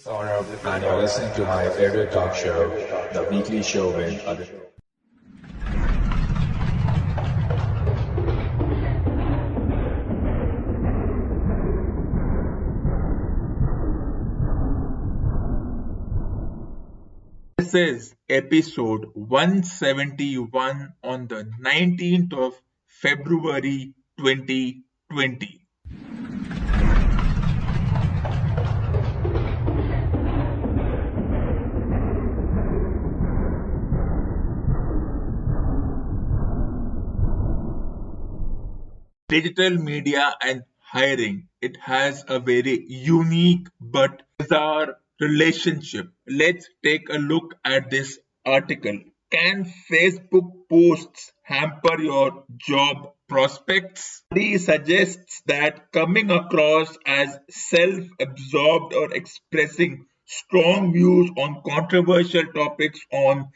Saurabh, and you're listening to my favorite talk show, The Weekly Show with Aditya. This is episode 171 on the 19th of February 2020. Digital media and hiring. It has a very unique but bizarre relationship. Let's take a look at this article. Can Facebook posts hamper your job prospects? Study suggests that coming across as self-absorbed or expressing strong views on controversial topics on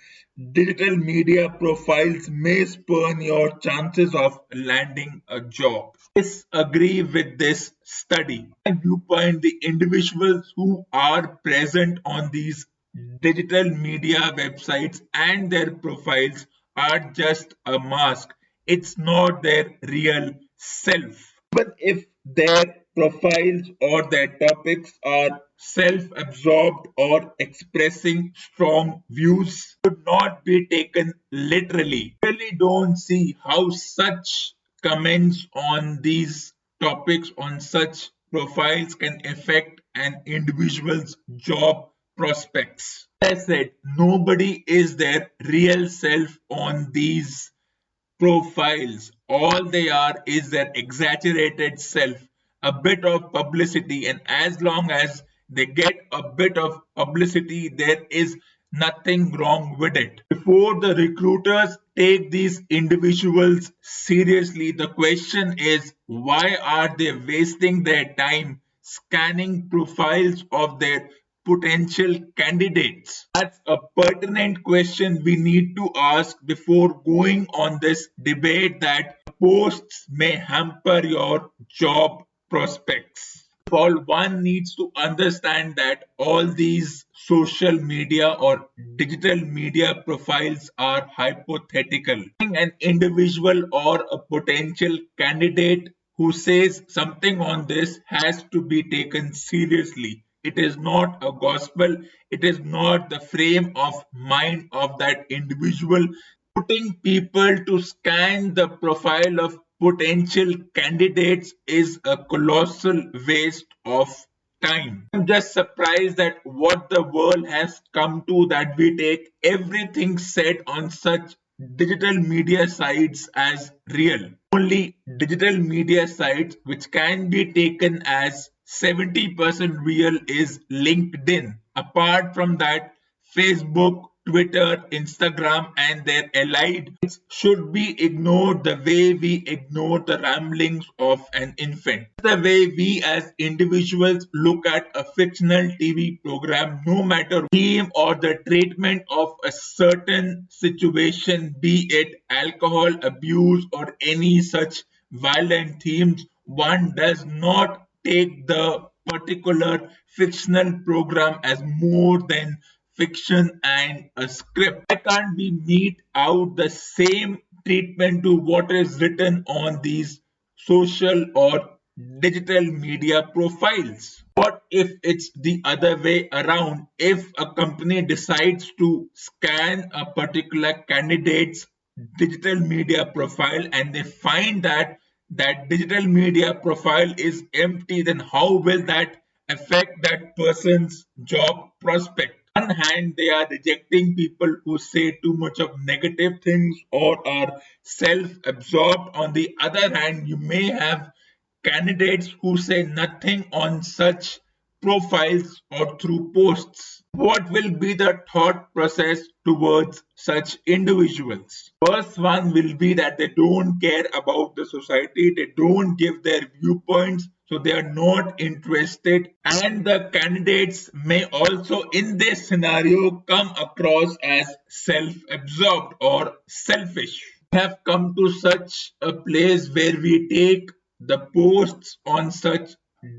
digital media profiles may spurn your chances of landing a job. Disagree with this study. My viewpoint, the individuals who are present on these digital media websites and their profiles are just a mask. It's not their real self. But if their profiles or their topics are self-absorbed or expressing strong views, should not be taken literally. I really don't see how such comments on these topics on such profiles can affect an individual's job prospects. As I said, nobody is their real self on these profiles. All they are is their exaggerated self, a bit of publicity, and as long as they get a bit of publicity, there is nothing wrong with it. Before the recruiters take these individuals seriously, the question is, why are they wasting their time scanning profiles of their potential candidates? That's a pertinent question we need to ask before going on this debate that posts may hamper your job prospects. All one needs to understand that all these social media or digital media profiles are hypothetical. An individual or a potential candidate who says something on this has to be taken seriously. It is not a gospel. It is not the frame of mind of that individual. Putting people to scan the profile of potential candidates is a colossal waste of time. I'm just surprised at what the world has come to, that we take everything said on such digital media sites as real. Only digital media sites which can be taken as 70% real is LinkedIn. Apart from that, Facebook, Twitter, Instagram, and their allied should be ignored the way we ignore the ramblings of an infant. The way we as individuals look at a fictional TV program, no matter the theme or the treatment of a certain situation, be it alcohol abuse or any such violent themes, one does not take the particular fictional program as more than fiction and a script. Why can't we mete out the same treatment to what is written on these social or digital media profiles? What if it's the other way around? If a company decides to scan a particular candidate's digital media profile and they find that that digital media profile is empty, then how will that affect that person's job prospect? On one hand, they are rejecting people who say too much of negative things or are self-absorbed. On the other hand, you may have candidates who say nothing on such profiles or through posts. What will be the thought process towards such individuals? First one will be that they don't care about the society, they don't give their viewpoints, so they are not interested, and the candidates may also in this scenario come across as self-absorbed or selfish. We have come to such a place where we take the posts on such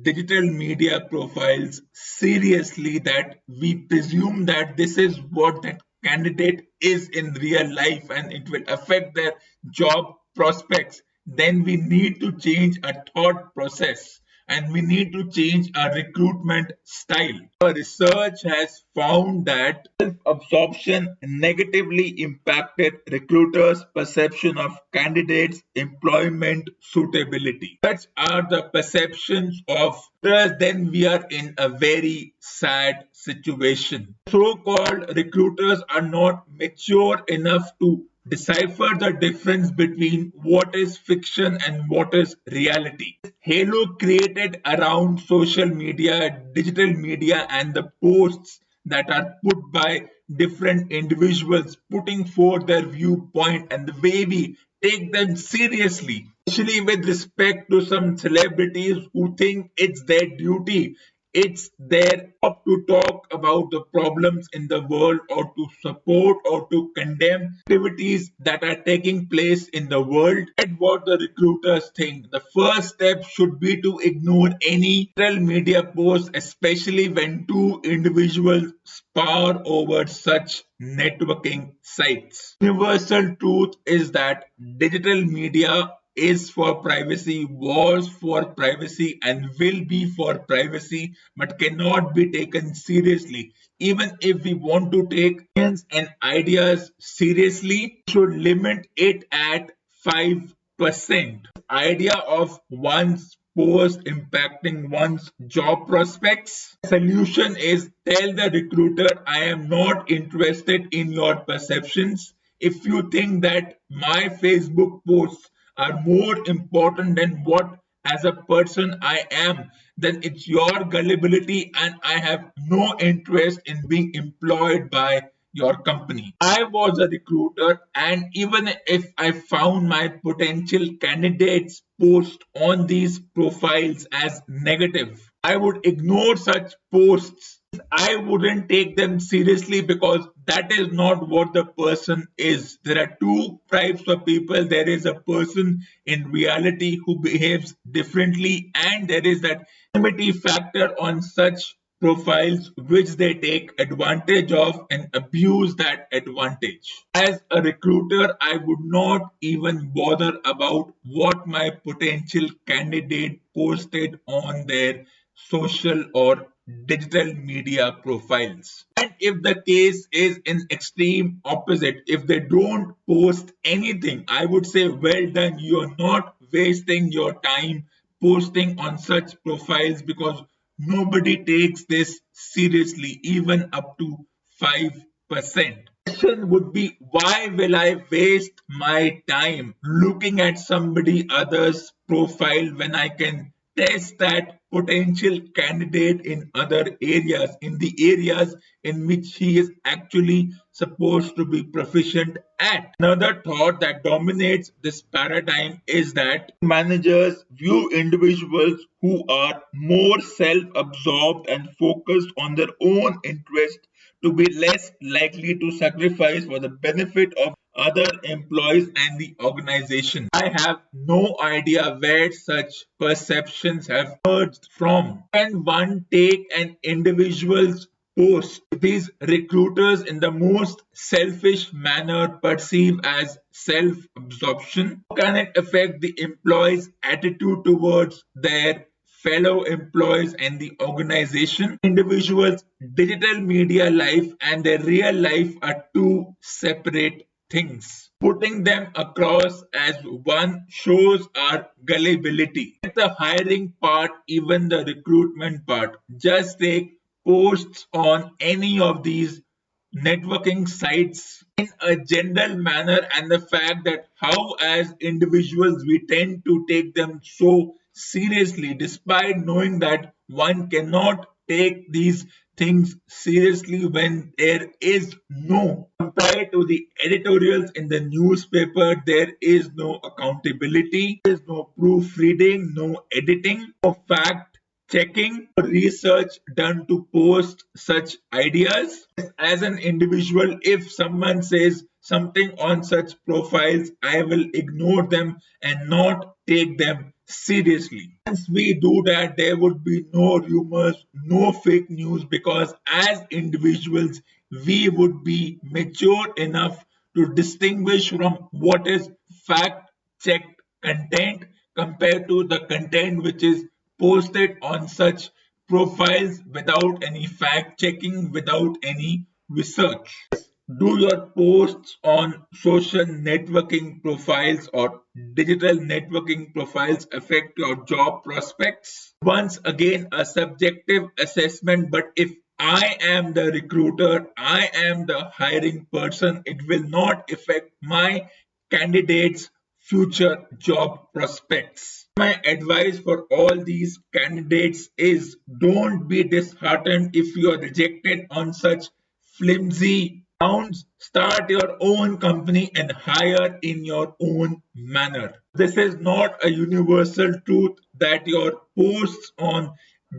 digital media profiles seriously, that we presume that this is what that candidate is in real life and it will affect their job prospects, then we need to change our thought process and we need to change our recruitment style. Our research has found that self-absorption negatively impacted recruiters' perception of candidates' employment suitability. Such are the perceptions of us, then we are in a very sad situation. So-called recruiters are not mature enough to decipher the difference between what is fiction and what is reality. Halo created around social media, digital media, and the posts that are put by different individuals putting forth their viewpoint and the way we take them seriously, especially with respect to some celebrities who think it's their duty, it's their job to talk about the problems in the world or to support or to condemn activities that are taking place in the world. And what the recruiters think. The first step should be to ignore any social media posts, especially when two individuals spar over such networking sites. Universal truth is that digital media is for privacy, was for privacy, and will be for privacy, but cannot be taken seriously. Even if we want to take opinions and ideas seriously, we should limit it at 5%. Idea of one's post impacting one's job prospects. The solution is tell the recruiter, I am not interested in your perceptions. If you think that my Facebook posts are more important than what as a person I am, then it's your gullibility and I have no interest in being employed by your company. I was a recruiter, and even if I found my potential candidates post on these profiles as negative, I would ignore such posts. I wouldn't take them seriously because that is not what the person is. There are two types of people. There is a person in reality who behaves differently, and there is that anonymity factor on such profiles which they take advantage of and abuse that advantage. As a recruiter, I would not even bother about what my potential candidate posted on their social or digital media profiles. And if the case is in extreme opposite, if they don't post anything, I would say, well done, you're not wasting your time posting on such profiles because nobody takes this seriously, even up to 5%. Question would be, why will I waste my time looking at somebody else's profile when I can test that potential candidate in other areas, in the areas in which he is actually supposed to be proficient at? Another thought that dominates this paradigm is that managers view individuals who are more self-absorbed and focused on their own interest to be less likely to sacrifice for the benefit of other employees and the organization. I have no idea where such perceptions have emerged from. Can one take an individual's post these recruiters in the most selfish manner perceive as self-absorption? How can it affect the employee's attitude towards their fellow employees and the organization? Individuals' digital media life and their real life are two separate things. Putting them across as one shows our gullibility. At the hiring part, even the recruitment part, just take posts on any of these networking sites in a general manner, and the fact that how as individuals we tend to take them so seriously despite knowing that one cannot take these things seriously when there is no, compared to the editorials in the newspaper, there is no accountability, there is no proofreading, no editing, no fact checking, research done to post such ideas. As an individual, if someone says something on such profiles, I will ignore them and not take them seriously. Once we do that, there would be no rumors, no fake news, because as individuals, we would be mature enough to distinguish from what is fact checked content compared to the content which is posted on such profiles without any fact checking, without any research. Do your posts on social networking profiles or digital networking profiles affect your job prospects? Once again, a subjective assessment, but if I am the recruiter, I am the hiring person, it will not affect my candidates' future job prospects. My advice for all these candidates is don't be disheartened if you are rejected on such flimsy grounds. Start your own company and hire in your own manner. This is not a universal truth that your posts on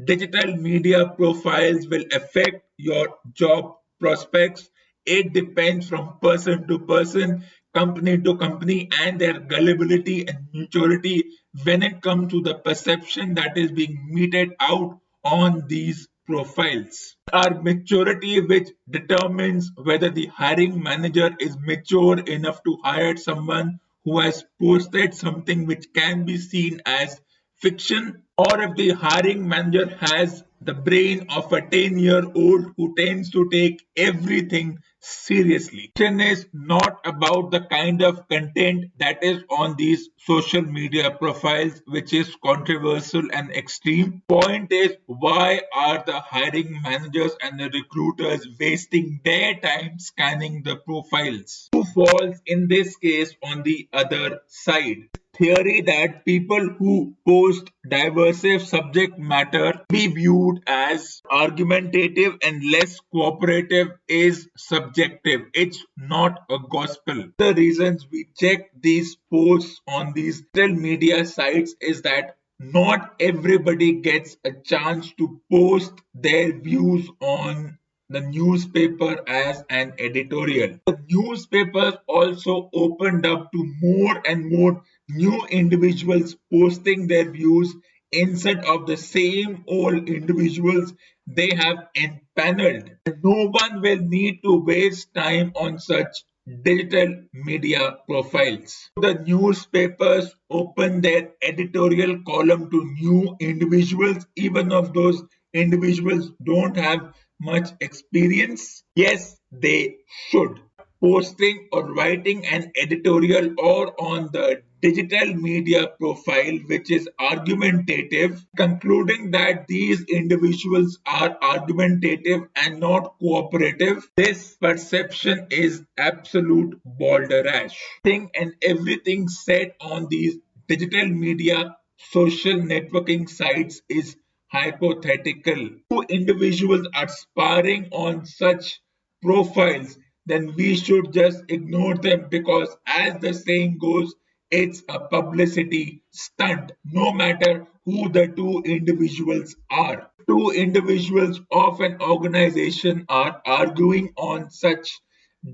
digital media profiles will affect your job prospects. It depends from person to person, company to company, and their gullibility and maturity when it comes to the perception that is being meted out on these profiles. Our maturity, which determines whether the hiring manager is mature enough to hire someone who has posted something which can be seen as fiction, or if the hiring manager has the brain of a 10-year-old who tends to take everything seriously. Fiction is not about the kind of content that is on these social media profiles, which is controversial and extreme. Point is, why are the hiring managers and the recruiters wasting their time scanning the profiles? Who falls in this case on the other side? Theory that people who post diverse subject matter be viewed as argumentative and less cooperative is subjective. It's not a gospel. The reasons we check these posts on these social media sites is that not everybody gets a chance to post their views on the newspaper as an editorial. The newspapers also opened up to more and more new individuals posting their views instead of the same old individuals they have empaneled. No one will need to waste time on such digital media profiles. The newspapers open their editorial column to new individuals, even if those individuals don't have much experience. Yes, they should. Posting or writing an editorial or on the digital media profile which is argumentative, concluding that these individuals are argumentative and not cooperative, this perception is absolute balderdash. And everything said on these digital media social networking sites is hypothetical. Two individuals are sparring on such profiles, then we should just ignore them because, as the saying goes, it's a publicity stunt, no matter who the two individuals are. Two individuals of an organization are arguing on such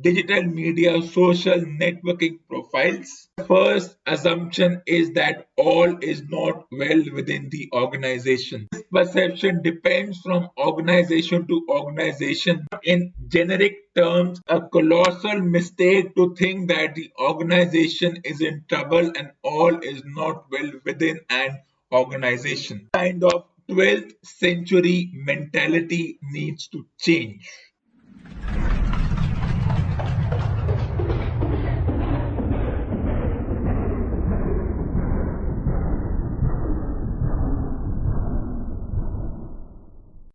digital media social networking profiles. The first assumption is that all is not well within the organization. This perception depends from organization to organization. In generic terms, a colossal mistake to think that the organization is in trouble and all is not well within an organization. Kind of 12th century mentality needs to change.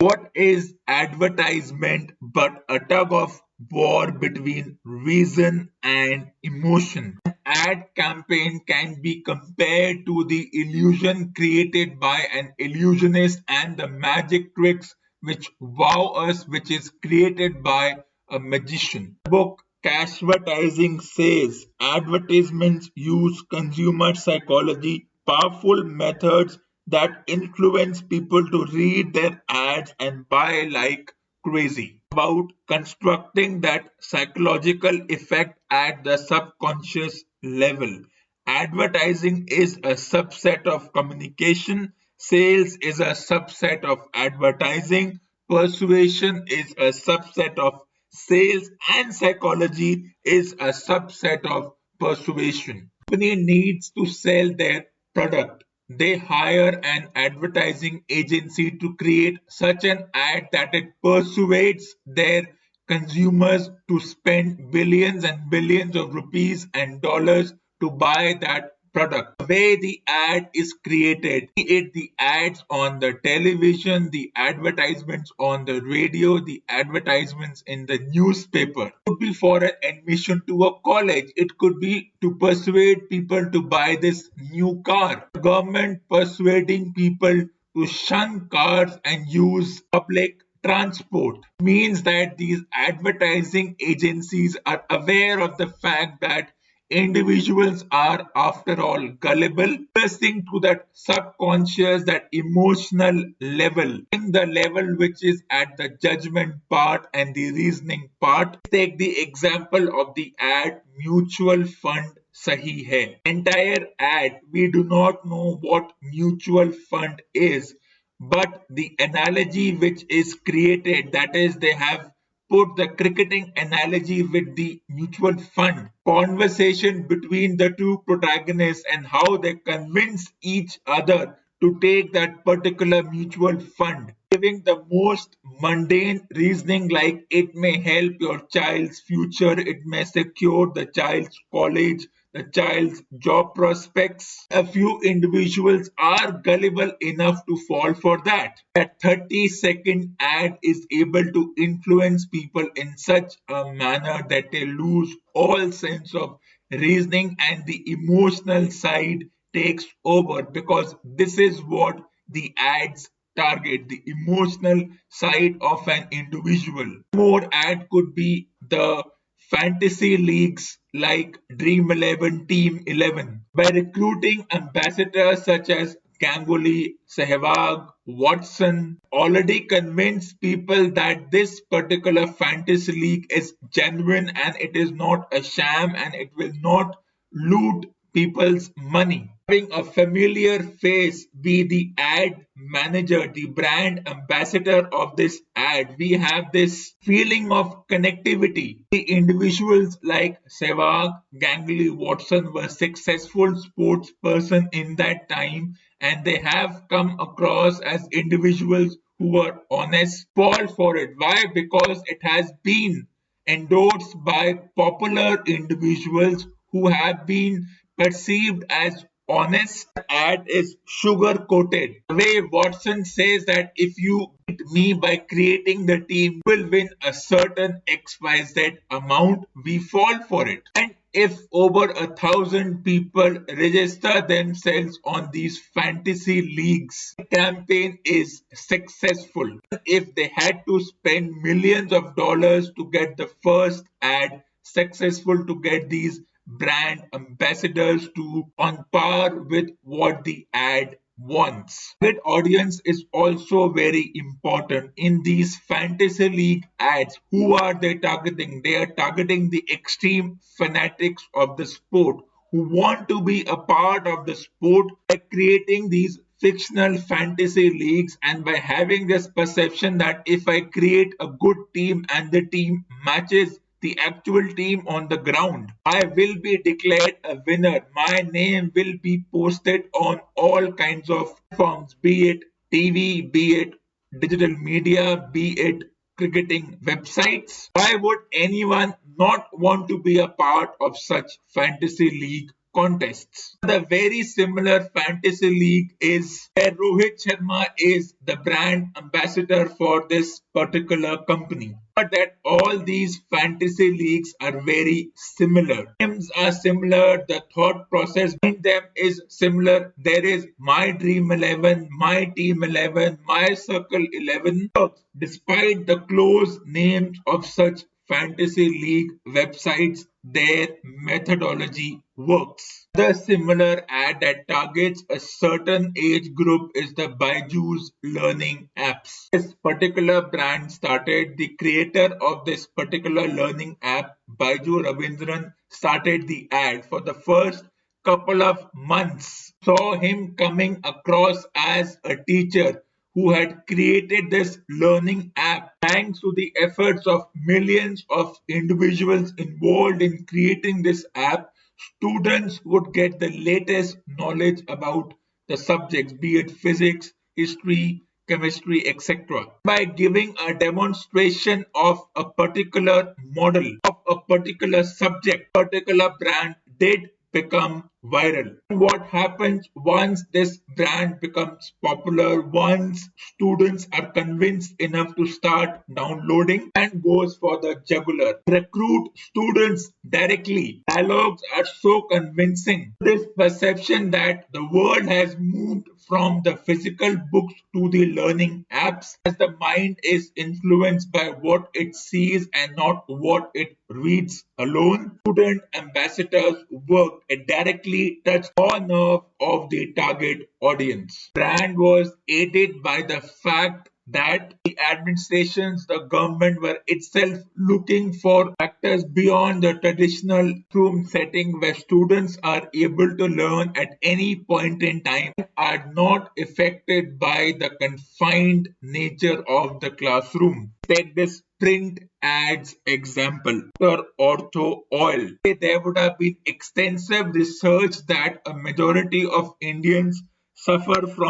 What is advertisement but a tug of war between reason and emotion? An ad campaign can be compared to the illusion created by an illusionist and the magic tricks which wow us, which is created by a magician. The book Cashvertising says advertisements use consumer psychology, powerful methods that influence people to read their ads and buy like crazy. About constructing that psychological effect at the subconscious level. Advertising is a subset of communication. Sales is a subset of advertising. Persuasion is a subset of sales, and psychology is a subset of persuasion. Company needs to sell their product. They hire an advertising agency to create such an ad that it persuades their consumers to spend billions and billions of rupees and dollars to buy that product. The way the ad is created, be it the ads on the television, the advertisements on the radio, the advertisements in the newspaper. It could be for an admission to a college. It could be to persuade people to buy this new car. The government persuading people to shun cars and use public transport. Means that these advertising agencies are aware of the fact that individuals are, after all, gullible, pressing to that subconscious, that emotional level, in the level which is at the judgment part and the reasoning part. Take the example of the ad mutual fund sahi hai. Entire ad, we do not know what mutual fund is, but the analogy which is created, that is, they have put the cricketing analogy with the mutual fund conversation between the two protagonists and how they convince each other to take that particular mutual fund, giving the most mundane reasoning like it may help your child's future, it may secure the child's college, the child's job prospects. A few individuals are gullible enough to fall for that. A 30-second ad is able to influence people in such a manner that they lose all sense of reasoning and the emotional side takes over, because this is what the ads target, the emotional side of an individual. More ad could be the fantasy leagues like Dream 11, Team 11. By recruiting ambassadors such as Ganguly, Sehwag, Watson, already convinced people that this particular fantasy league is genuine and it is not a sham and it will not loot people's money. Having a familiar face be the ad manager, the brand ambassador of this ad, we have this feeling of connectivity. The individuals like Sehwag, Ganguly, Watson were successful sports person in that time, and they have come across as individuals who were honest. Fall for it. Why? Because it has been endorsed by popular individuals who have been perceived as honest. The ad is sugar coated. The way Watson says that if you beat me by creating the team, you will win a certain XYZ amount, we fall for it. And if over 1,000 people register themselves on these fantasy leagues, the campaign is successful. If they had to spend millions of dollars to get the first ad successful, to get these brand ambassadors to on par with what the ad wants. Target audience is also very important in these fantasy league ads. Who are they targeting? They are targeting the extreme fanatics of the sport who want to be a part of the sport by creating these fictional fantasy leagues and by having this perception that if I create a good team and the team matches the actual team on the ground, I will be declared a winner. My name will be posted on all kinds of platforms, be it TV, be it digital media, be it cricketing websites. Why would anyone not want to be a part of such fantasy league contests? The very similar fantasy league is where Rohit Sharma is the brand ambassador for this particular company. But that all these fantasy leagues are very similar. Names are similar, the thought process in them is similar. There is my Dream 11, my Team 11, my Circle 11. Despite the close names of such fantasy league websites, their methodology works. The similar ad that targets a certain age group is the Byju's learning apps. This particular brand started, the creator of this particular learning app, Baiju Ravindran, started the ad. For the first couple of months saw him coming across as a teacher who had created this learning app. Thanks to the efforts of millions of individuals involved in creating this app, students would get the latest knowledge about the subjects, be it physics, history, chemistry, etc. By giving a demonstration of a particular model of a particular subject, particular brand did become viral. What happens once this brand becomes popular, once students are convinced enough to start downloading, and goes for the jugular. Recruit students directly. Dialogues are so convincing. This perception that the world has moved from the physical books to the learning apps, as the mind is influenced by what it sees and not what it reads alone. Student ambassadors work and directly touch the nerve of the target audience. Brand was aided by the fact that the administrations, the government were itself looking for factors beyond the traditional room setting where students are able to learn at any point in time, are not affected by the confined nature of the classroom. Take this print ads example. After ortho oil, there would have been extensive research that a majority of Indians suffer from